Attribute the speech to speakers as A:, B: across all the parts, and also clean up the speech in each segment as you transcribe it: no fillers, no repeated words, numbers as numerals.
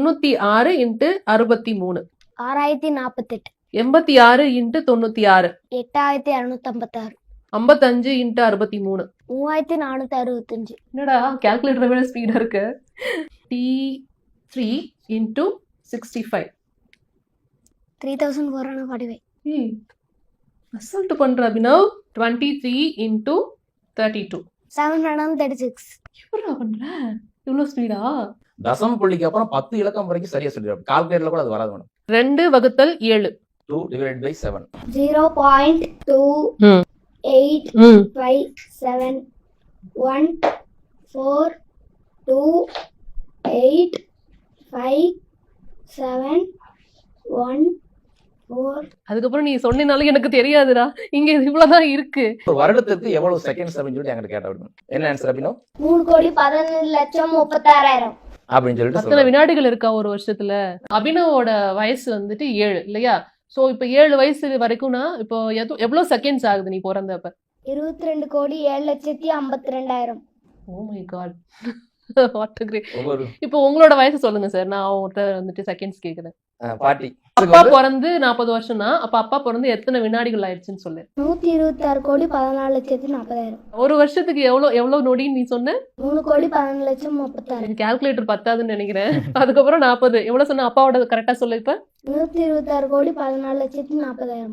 A: 96 into 63.
B: 6048.
A: 86 into 96.
B: 8256.
A: 55 into 63.
B: 3465.
A: என்னடா கால்குலேட்டரை விட speedo இருக்கு. T3 into 65.
B: 3445.
A: அசல்ட் பண்ற அபினவ். 23 இன்ட்டு 32.
B: 736.
A: எப்படிடா பண்ற இவ்வளவு ஸ்பீடா?
C: தசம புள்ளிக்கு அப்புறம் 10 இலக்கம் வரைக்கும் சரியா சொல்லிடுறோம். கால்குலேட்டர்ல கூட அது வராது மேடம்.
A: 2 வகுத்தல் 7.
C: 2 divided by 7.
B: 0.285714.
A: அதுக்கப்புறம் நீ சொன்னனால எனக்கு தெரியாதுடா. இங்க இவ்வளவுதான் இருக்கு.
C: ஒரு வருடத்துக்கு எவ்வளவு செகண்ட்ஸ் அப்படின்னு சொல்லிட்டு என்கிட்ட கேட்ட விடணும். என்ன ஆன்சர் அப்படின்னா
B: 3,11,36,000.
C: அப்படின்னு சொல்லிட்டு
A: அத்தனை
C: சொல்லுவாங்க.
A: வினாடிகள் இருக்கா ஒரு வருஷத்துல? அபினவோட வயசு வந்துட்டு 7 இல்லையா? சோ இப்ப 7 வயசு வரைக்கும்னா இப்போ எவ்வளவு செகண்ட்ஸ் ஆகுது நீ பிறந்தப்ப?
B: 22,07,52,000.
A: Oh my God. What a great.
C: ஒவ்வொரு
A: இப்போ உங்களோட வயசு சொல்லுங்க சார். நான் அவங்ககிட்ட வந்துட்டு செகண்ட்ஸ் கேக்குறேன்.
C: பாட்டி
A: அப்பா பிறந்து 40 வருஷம்னா அப்ப அப்பா பிறந்து எத்தனை வினாடிகள் ஆயிடுச்சுன்னு சொல்லு.
B: 126,14,40,000.
A: ஒரு வருஷத்துக்கு எவ்வளவு நொடின்னு நீ சொன்ன?
B: 3,11,36,000.
A: கால்குலேட்டர் பத்தாதுன்னு நினைக்கிறேன். அதுக்கப்புறம் 40 எவ்வளவு சொன்ன? அப்பாவோட கரெக்டா சொல்லு இப்ப.
B: 126,14,40,000.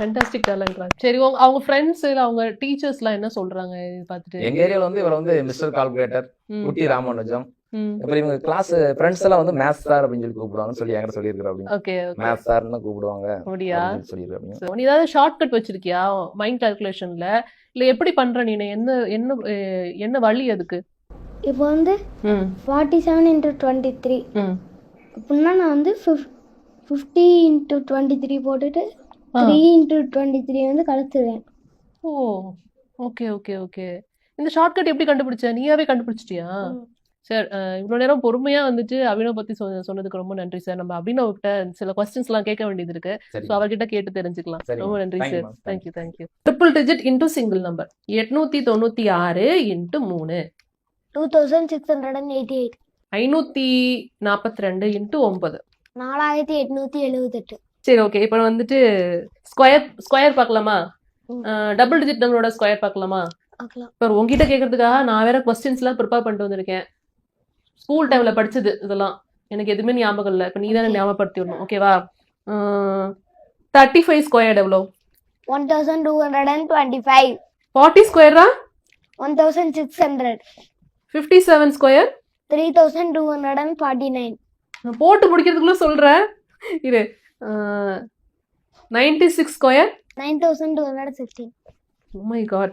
A: ஃபேண்டாஸ்டிக் டேலண்ட்ரா. சரி அவங்க ஃப்ரெண்ட்ஸ் இல்ல அவங்க டீச்சர்ஸ்லாம் என்ன சொல்றாங்க இது பார்த்துட்டு?
C: எங்க ஏரியால வந்து இவர் வந்து மிஸ்டர் கால்குலேட்டர், குட்டி ராமானுஜம்,
A: ம்.
C: அப்புறம் இவங்க கிளாஸ் ஃப்ரெண்ட்ஸ் எல்லாம் வந்து மேத்ஸ் சார் அப்படின்னு சொல்லி கூப்பிடுவாங்கன்னு சொல்லி என்கிட்ட சொல்லியிருக்காரு. அப்படின்னு
A: ஓகே
C: மேத்ஸ் சார்னு கூப்பிடுவாங்க
A: அப்படியா?
C: அப்படின்னு சொல்லியிருக்காரு.
A: So, நீ ஏதாவது ஷார்ட்கட் வச்சிருக்கியா மைண்ட் கால்குலேஷன்ல? இல்ல எப்படி பண்ற நீ? என்ன வழி அதுக்கு?
B: இப்போ வந்து 47 into 23 அப்படின்னா நான் வந்து 50 into 23 போட்டுட்டு 3 into 23 வந்து கழிச்சிருவேன்.
A: ஓ ஓகே ஓகே ஓகே. இந்த ஷார்ட்கட் எப்படி கண்டுபிடிச்ச? நீயாவே கண்டுபிடிச்சிட்டியா? சார் இவ்வளவு நேரம் பொறுமையா வந்துட்டு அபினவ் பத்தி சொன்னதுக்கு ரொம்ப நன்றி சார். நம்ம அபினவ் கிட்ட சில கொஸ்டின்ஸ் எல்லாம் கேட்க வேண்டியது இருக்கு.
C: சரி.
A: ஸோ அவர்கிட்ட கேட்டு தெரிஞ்சுக்கலாம்.
C: சரி.
A: ரொம்ப நன்றி
C: Thank you,
A: sir.
C: ma'am.
A: Thank you thank you. Triple digit into single number. 896 into 3.
B: 2,688.
A: 542 into 9.
B: 4,878.
A: சரி ஓகே. இப்போ வந்துட்டு ஸ்கொயர் பார்க்கலாமா? டபுள் டிஜிட் நம்பரோட ஸ்கொயர் பார்க்கலாமா?
B: பார்க்கலாம்.
A: இப்போ உங்ககிட்ட கேட்கறதுக்காக நான் வேற கொஸ்டின்ஸ் எல்லாம் ப்ரிப்பேர் பண்ணிட்டு வந்திருக்கேன். ஸ்கூல் டைம்ல படிச்சது இதெல்லாம் எனக்கு எதுவுமே ஞாபகம் இல்லை. இப்போ நீ தானே ஞாபகப்படுத்தி விடணும். ஓகேவா? 35 ஸ்கொயர் எவ்வளோ?
B: 1,225.
A: 40 ஸ்கொயரா?
B: 1,600.
A: 57 ஸ்கொயர்?
B: 3,249.
A: போட்டு முடிக்கிறதுக்குள்ள சொல்றேன் இரு. 96 ஸ்கொயர்?
B: 9,216.
A: O my God.